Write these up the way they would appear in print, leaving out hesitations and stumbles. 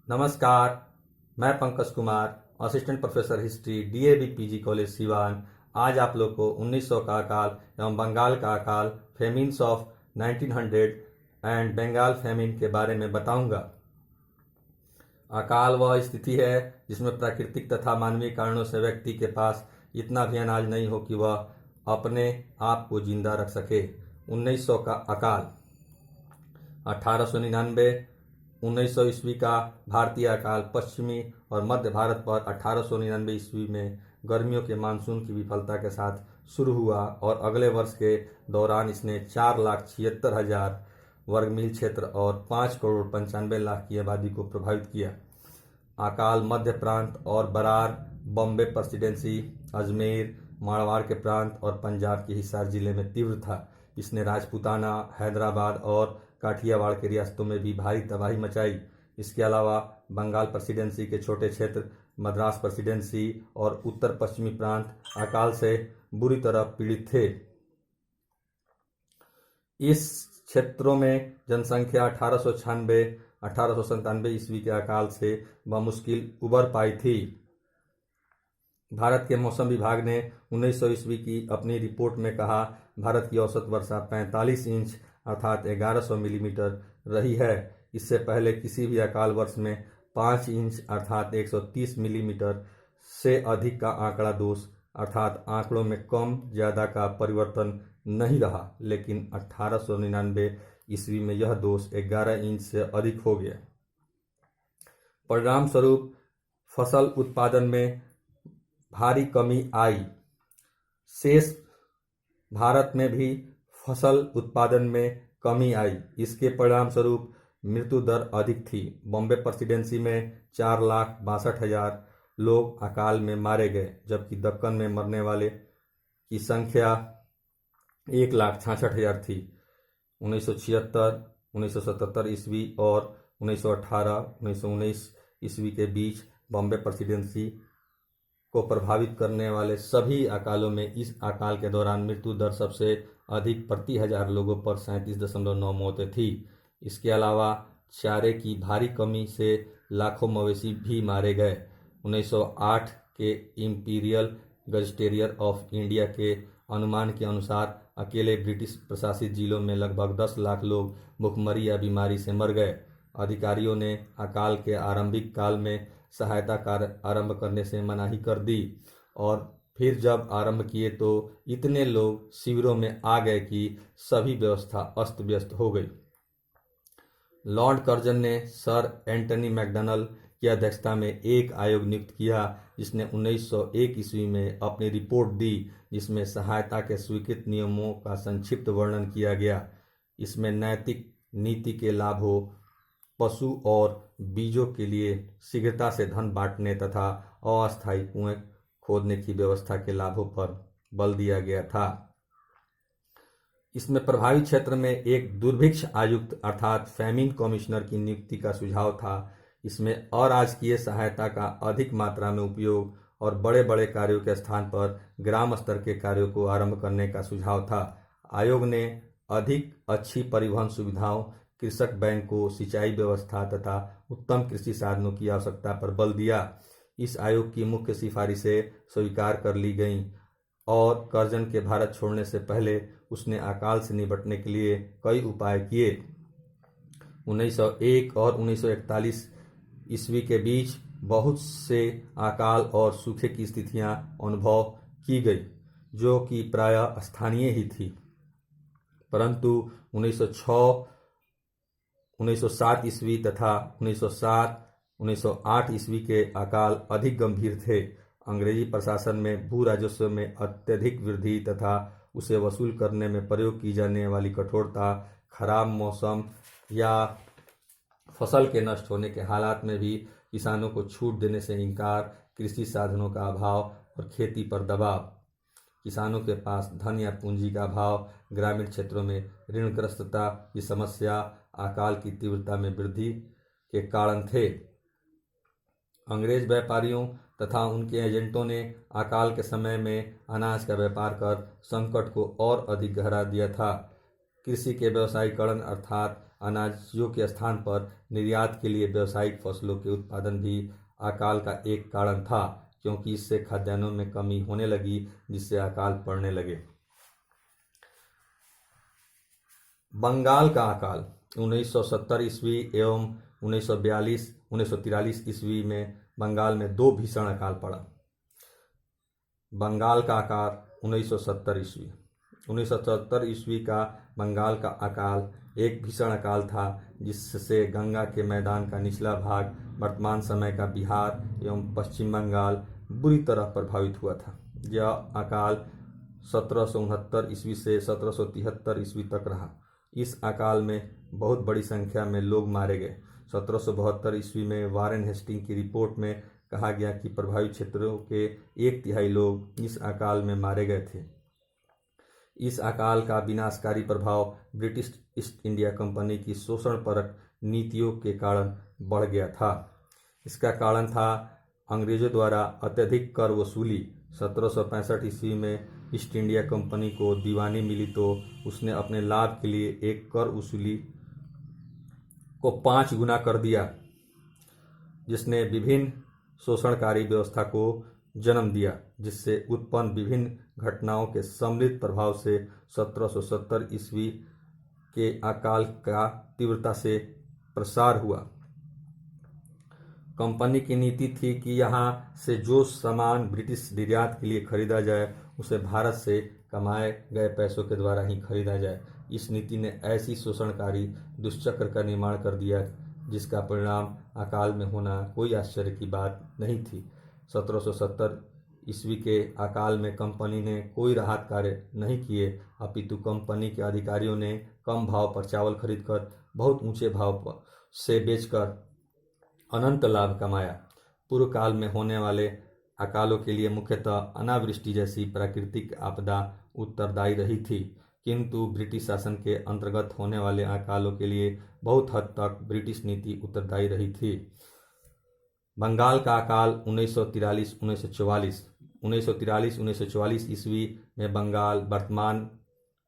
नमस्कार। मैं Pankaj Kumar, assistant professor history, DAV PG college Siwan. आज आप लोग को 1900 का अकाल एवं बंगाल का अकाल, famines of 1900 and Bengal famine के बारे में बताऊंगा। अकाल वह स्थिति है जिसमें प्राकृतिक तथा मानवीय कारणों से व्यक्ति के पास इतना भी अनाज नहीं हो कि वह अपने आप को जिंदा रख सके। 1900 का अकाल। 1899 1900 ईस्वी का भारतीय अकाल पश्चिमी और मध्य भारत पर 1899 ईस्वी में गर्मियों के मानसून की विफलता के साथ शुरू हुआ और अगले वर्ष के दौरान इसने 4,76,000 वर्ग मील क्षेत्र और 5,95,00,000 की आबादी को प्रभावित किया। अकाल मध्य प्रांत और बरार, बॉम्बे प्रेसिडेंसी, अजमेर, मारवाड़ के प्रांत और पंजाब के हिसार जिले में तीव्र था। इसने राजपूताना, हैदराबाद और काठियावाड़ के रियासतों में भी भारी तबाही मचाई। इसके अलावा बंगाल प्रेसिडेंसी के छोटे क्षेत्र, मद्रास प्रेसिडेंसी और उत्तर पश्चिमी प्रांत अकाल से बुरी तरह पीड़ित थे। इस क्षेत्रों में जनसंख्या 1896-1897 ईस्वी के अकाल से बमुश्किल उबर पाई थी। भारत के मौसम विभाग ने 1900 ईस्वी की अपनी रिपोर्ट में कहा, भारत की औसत वर्षा 45 इंच अर्थात 1100 मिलीमीटर रही है। इससे पहले किसी भी अकाल वर्ष में 5 इंच अर्थात 130 मिलीमीटर से अधिक का आंकड़ा दोष अर्थात आंकड़ों में कम ज्यादा का परिवर्तन नहीं रहा, लेकिन 1899 ईस्वी में यह दोष 11 इंच से अधिक हो गया। परिणाम स्वरूप फसल उत्पादन में भारी कमी आई। शेष भारत में भी फसल उत्पादन में कमी आई। इसके परिणाम स्वरूप मृत्यु दर अधिक थी। बॉम्बे प्रेसिडेंसी में 4,62,000 लोग अकाल में मारे गए, जबकि दक्कन में मरने वाले की संख्या 1,66,000 थी। 1976, 1977 ईस्वी और 1918-1919 ईस्वी के बीच बॉम्बे प्रेसिडेंसी को प्रभावित करने वाले सभी अकालों में इस अकाल के दौरान मृत्यु दर सबसे अधिक, प्रति 1000 लोगों पर 37.9 मौतें थी। इसके अलावा चारे की भारी कमी से लाखों मवेशी भी मारे गए। 1908 के इंपीरियल गजेटियर ऑफ इंडिया के अनुमान के अनुसार अकेले ब्रिटिश प्रशासित जिलों में लगभग 10 लाख लोग भुखमरी या बीमारी से मर गए। अधिकारियों ने अकाल के आरंभिक काल में सहायता कार्य आरंभ करने से मनाही कर दी और फिर जब आरंभ किए तो इतने लोग शिविरों में आ गए कि सभी व्यवस्था अस्त व्यस्त हो गई। लॉर्ड कर्जन ने सर एंटनी मैकडॉनल्ड की अध्यक्षता में एक आयोग नियुक्त किया, जिसने 1901 ईस्वी में अपनी रिपोर्ट दी, जिसमें सहायता के स्वीकृत नियमों का संक्षिप्त वर्णन किया गया। इसमें नैतिक नीति के लाभों, पशु और बीजों के लिए शीघ्रता से धन बांटने तथा अस्थायी कुएं खोदने की व्यवस्था के लाभों पर बल दिया गया था। इसमें प्रभावित क्षेत्र में एक दुर्भिक्ष आयुक्त अर्थात फैमिन कमिश्नर की नियुक्ति का सुझाव था। इसमें अराजकीय सहायता का अधिक मात्रा में उपयोग और बड़े बड़े कार्यों के स्थान पर ग्राम स्तर के कार्यों को आरंभ करने का सुझाव था। आयोग ने अधिक अच्छी परिवहन सुविधाओं, कृषक बैंक को सिंचाई व्यवस्था तथा उत्तम कृषि साधनों की आवश्यकता पर बल दिया। इस आयोग की मुख्य सिफारिशें स्वीकार कर ली गईं और कर्जन के भारत छोड़ने से पहले उसने अकाल से निपटने के लिए कई उपाय किए। 1901 और 1941 ईस्वी के बीच बहुत से अकाल और सूखे की स्थितियां अनुभव की गई, जो कि प्रायः स्थानीय ही थी, परंतु 1906, 1907 ईस्वी तथा 1907-1908 ईस्वी के अकाल अधिक गंभीर थे। अंग्रेजी प्रशासन में भू राजस्व में अत्यधिक वृद्धि तथा उसे वसूल करने में प्रयोग की जाने वाली कठोरता, खराब मौसम या फसल के नष्ट होने के हालात में भी किसानों को छूट देने से इनकार, कृषि साधनों का अभाव और खेती पर दबाव, किसानों के पास धन या पूंजी का अभाव, ग्रामीण क्षेत्रों में ऋणग्रस्तता की समस्या अकाल की तीव्रता में वृद्धि के कारण थे। अंग्रेज व्यापारियों तथा उनके एजेंटों ने अकाल के समय में अनाज का व्यापार कर संकट को और अधिक गहरा दिया था। कृषि के व्यवसायीकरण अर्थात अनाजों के स्थान पर निर्यात के लिए व्यावसायिक फसलों के उत्पादन भी अकाल का एक कारण था, क्योंकि इससे खाद्यान्नों में कमी होने लगी, जिससे अकाल पड़ने लगे। बंगाल का अकाल 1970 ईस्वी एवं 1943 ईस्वी में बंगाल में दो भीषण अकाल पड़ा। बंगाल का अकाल 1970 ईस्वी 1970 ईस्वी का बंगाल का अकाल एक भीषण अकाल था, जिससे गंगा के मैदान का निचला भाग, वर्तमान समय का बिहार एवं पश्चिम बंगाल बुरी तरह प्रभावित हुआ था। यह अकाल 1769 ईस्वी से 1773 ईस्वी तक रहा। इस अकाल में बहुत बड़ी संख्या में लोग मारे गए। 1772 ईस्वी में वारेन हेस्टिंग की रिपोर्ट में कहा गया कि प्रभावित क्षेत्रों के 1/3 लोग इस अकाल में मारे गए थे। इस अकाल का विनाशकारी प्रभाव ब्रिटिश ईस्ट इंडिया कंपनी की शोषणपरक नीतियों के कारण बढ़ गया था। इसका कारण था अंग्रेजों द्वारा अत्यधिक कर वसूली। 1765 ईस्वी में ईस्ट इंडिया कंपनी को दीवानी मिली तो उसने अपने लाभ के लिए एक कर वसूली को 5 गुना कर दिया, जिसने विभिन्न शोषणकारी व्यवस्था को जन्म दिया, जिससे उत्पन्न विभिन्न घटनाओं के सम्मिलित प्रभाव से 1770 ईस्वी के अकाल का तीव्रता से प्रसार हुआ। कंपनी की नीति थी कि यहाँ से जो सामान ब्रिटिश निर्यात के लिए खरीदा जाए उसे भारत से कमाए गए पैसों के द्वारा ही खरीदा जाए। इस नीति ने ऐसी शोषणकारी दुष्चक्र का निर्माण कर दिया जिसका परिणाम अकाल में होना कोई आश्चर्य की बात नहीं थी। 1770 ईस्वी के अकाल में कंपनी ने कोई राहत कार्य नहीं किए, अपितु कंपनी के अधिकारियों ने कम भाव पर चावल खरीदकर बहुत ऊंचे भाव से बेचकर अनंत लाभ कमाया। पूर्व काल में होने वाले अकालों के लिए मुख्यतः अनावृष्टि जैसी प्राकृतिक आपदा उत्तरदायी रही थी, किंतु ब्रिटिश शासन के अंतर्गत होने वाले अकालों के लिए बहुत हद तक ब्रिटिश नीति उत्तरदायी रही थी। बंगाल का अकाल 1943-1944 ईस्वी में बंगाल, वर्तमान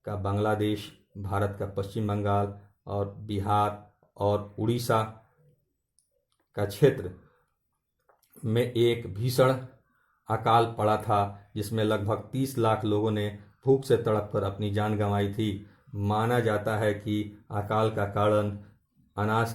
का बांग्लादेश, भारत का पश्चिम बंगाल और बिहार और उड़ीसा का क्षेत्र में एक भीषण अकाल पड़ा था, जिसमें लगभग 30 लाख लोगों ने भूख से तड़पकर अपनी जान गंवाई थी। माना जाता है कि अकाल का कारण अनाज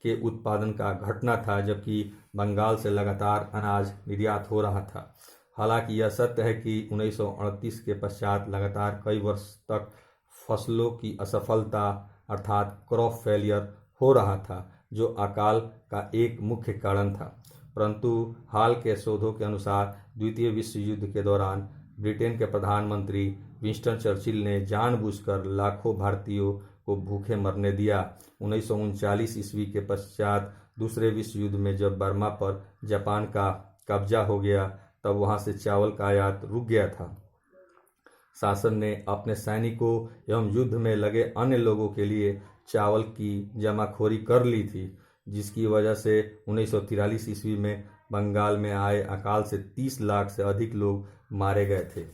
के उत्पादन का घटना था, जबकि बंगाल से लगातार अनाज निर्यात हो रहा था। हालांकि यह सत्य है कि 1938 के पश्चात लगातार कई वर्ष तक फसलों की असफलता अर्थात क्रॉप फेलियर हो रहा था, जो अकाल का एक मुख्य कारण था। परंतु हाल के शोधों के अनुसार द्वितीय विश्व युद्ध के दौरान ब्रिटेन के प्रधानमंत्री विंस्टन चर्चिल ने जानबूझकर लाखों भारतीयों को भूखे मरने दिया। 1939 ईस्वी के पश्चात दूसरे विश्व युद्ध में जब बर्मा पर जापान का कब्जा हो गया, तब वहां से चावल का आयात रुक गया था। शासन ने अपने सैनिकों एवं युद्ध में लगे अन्य लोगों के लिए चावल की जमाखोरी कर ली थी, जिसकी वजह से 1943 ईस्वी में बंगाल में आए अकाल से 30 लाख से अधिक लोग मारे गए थे।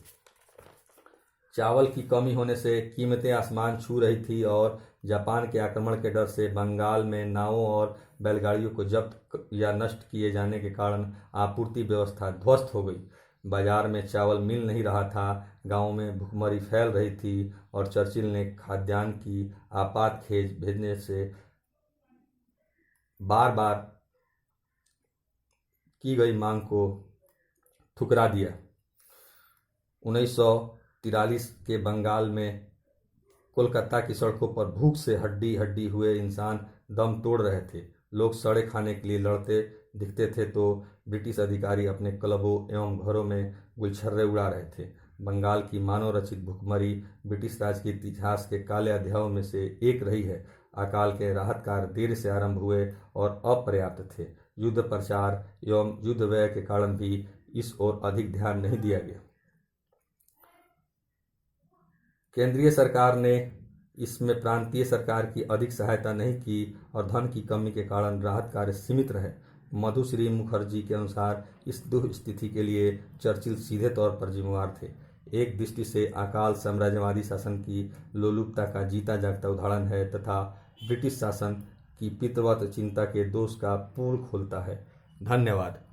चावल की कमी होने से कीमतें आसमान छू रही थी और जापान के आक्रमण के डर से बंगाल में नावों और बैलगाड़ियों को जब्त या नष्ट किए जाने के कारण आपूर्ति व्यवस्था ध्वस्त हो गई। बाजार में चावल मिल नहीं रहा था, गांवों में भुखमरी फैल रही थी और चर्चिल ने खाद्यान्न की आपात खेज भेजने से बार बार की गई मांग को ठुकरा दिया। 1943 के बंगाल में कोलकाता की सड़कों पर भूख से हड्डी हड्डी हुए इंसान दम तोड़ रहे थे। लोग सड़े खाने के लिए लड़ते दिखते थे तो ब्रिटिश अधिकारी अपने क्लबों एवं घरों में गुलछर्रे उड़ा रहे थे। बंगाल की मानव रचित भुखमरी ब्रिटिश राज के इतिहास के काले अध्यायों में से एक रही है। अकाल के राहत कार्य देर से आरंभ हुए और अपर्याप्त थे। युद्ध प्रचार एवं युद्ध व्यय के कारण भी इस ओर अधिक ध्यान नहीं दिया गया। केंद्रीय सरकार ने इसमें प्रांतीय सरकार की अधिक सहायता नहीं की और धन की कमी के कारण राहत कार्य सीमित रहे। मधुश्री मुखर्जी के अनुसार इस दुस्थिति के लिए चर्चिल सीधे तौर पर जिम्मेवार थे। एक दृष्टि से अकाल साम्राज्यवादी शासन की लोलुपता का जीता जागता उदाहरण है तथा ब्रिटिश शासन की पितृव्रत चिंता के दोष का पोल खोलता है। धन्यवाद।